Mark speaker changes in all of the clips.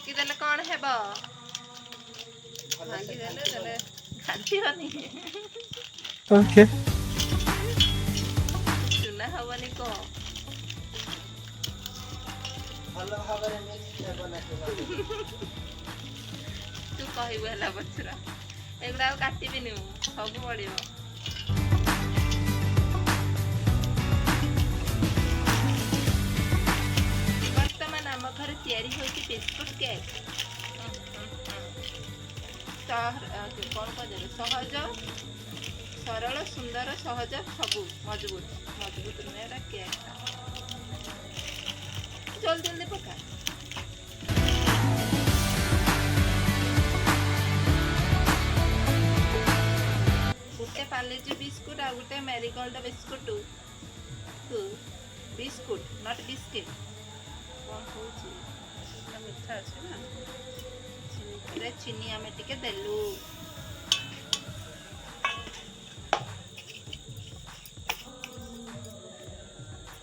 Speaker 1: ढाकी देले कौन हेबो भांगी देले देले घाटी बनी
Speaker 2: ओके
Speaker 1: चुना हवनी को
Speaker 3: ଭଲ ଭାବରେ ମିକ୍ସ ହେବ ନା
Speaker 1: तू कहबू ହେଲା ପଛରା ଏଗୁଡ଼ା ଆଉ କାଟିବିନି ମୁଁ ସବୁ ପଡ଼ିବ ବର୍ତ୍ତମାନ ଆମ ଘରେ ତିଆରି ହେଉଛି ବିସ୍କୁଟ କେକ୍ କ'ଣ କୁହାଯାଏ ସହଜ ସରଳ ସୁନ୍ଦର ସହଜ ସବୁ ମଜବୁତ ନୁହେଁ ଏଟା କେକ୍ ଜଲ୍ଦି ଜଲ୍ଦି ପକା ଗୋଟେ ପାର୍ଲେଜି ବିସ୍କୁଟ ଆଉ ଗୋଟେ Marigold biscuit biscuit not biscuit କ'ଣ କହୁଛି ମିଠା ଅଛି ନା ଚିନିରେ ଚିନି ଆମେ ଟିକେ ଦେଲୁ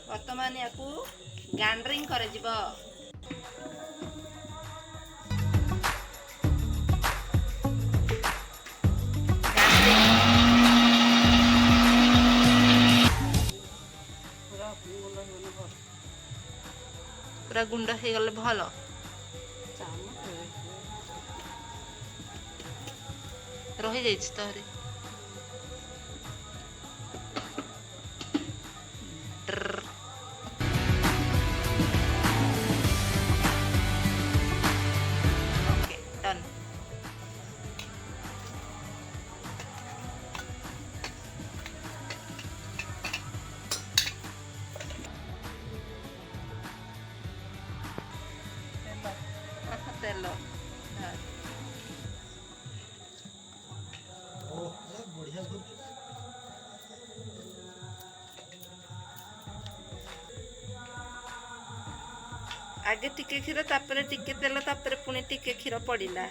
Speaker 1: ବର୍ତ୍ତମାନ ୟାକୁ ଗ୍ରାଇଣ୍ଡିଂ କରାଯିବ ପୁରା ଗୁଣ୍ଡ ହେଇଗଲେ ଭଲ ରହିଯାଇଛି ତହରେ ଓକେ ଡନ୍ ତେଲ
Speaker 3: ବଢିଆ କରୁଛୁ
Speaker 1: ଆଗେ ଟିକେ କ୍ଷୀର ତାପରେ ଟିକେ ତେଲ ତାପରେ ପୁଣି ଟିକେ କ୍ଷୀର ପଡ଼ିଲା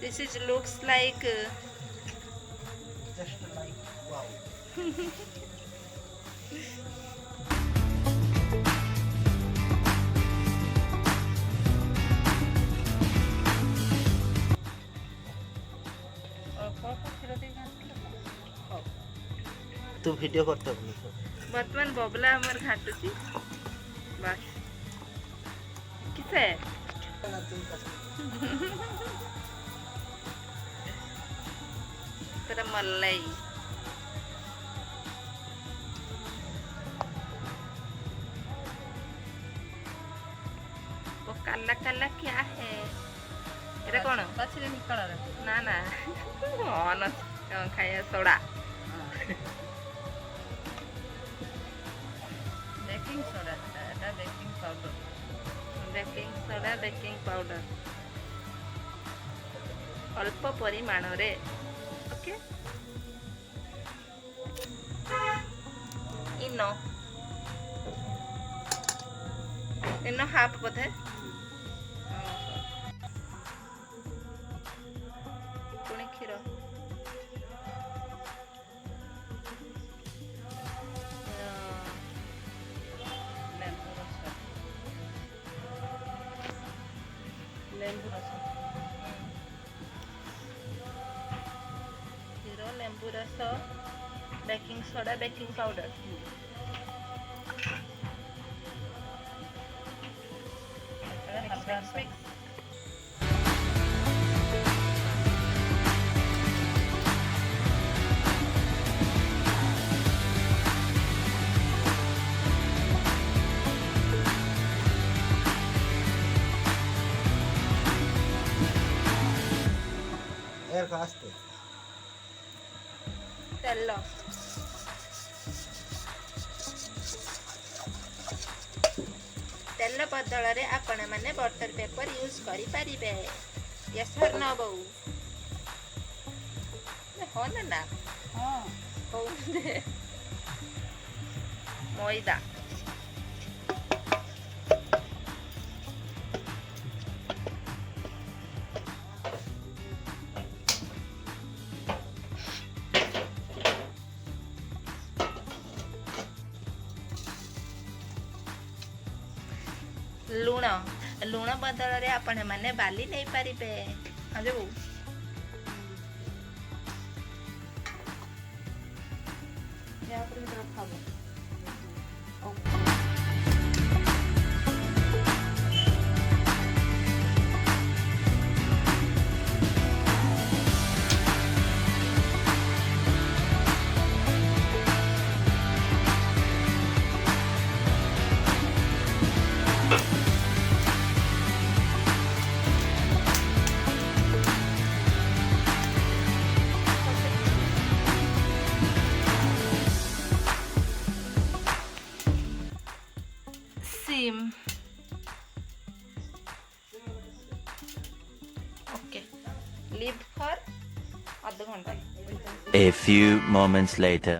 Speaker 1: this is looks like
Speaker 3: just like wow तू वीडियो करते हो
Speaker 1: वर्तमान बबला हमर घाटुची बस किसे तेरा मलाई वो काला काला क्या है एरा कौन पछरे निकल ना ना ऑन खाया सोडा बेकिंग सोडा এটা बेकिंग पाउडर अल्प परिमाण रे ओके इनो हाफ बोधे पुणी क्षीर लेंबू रस बेकिंग सोडा बेकिंग पाउडर
Speaker 3: एयर कास्ते
Speaker 1: तेल तेल बदल रे आपण माने बटर पेपर यूज करि परिबे यस और नो बहू हो ना हां हो दे मैदा ଲୁଣ ଲୁଣ ବଦଳରେ ଆପଣମାନେ ବାଲି ନେଇପାରିବେ। ହଁ ଯୋଉ সিম ওকে লিভ ফর আধ ঘন্টা।
Speaker 4: A few moments later.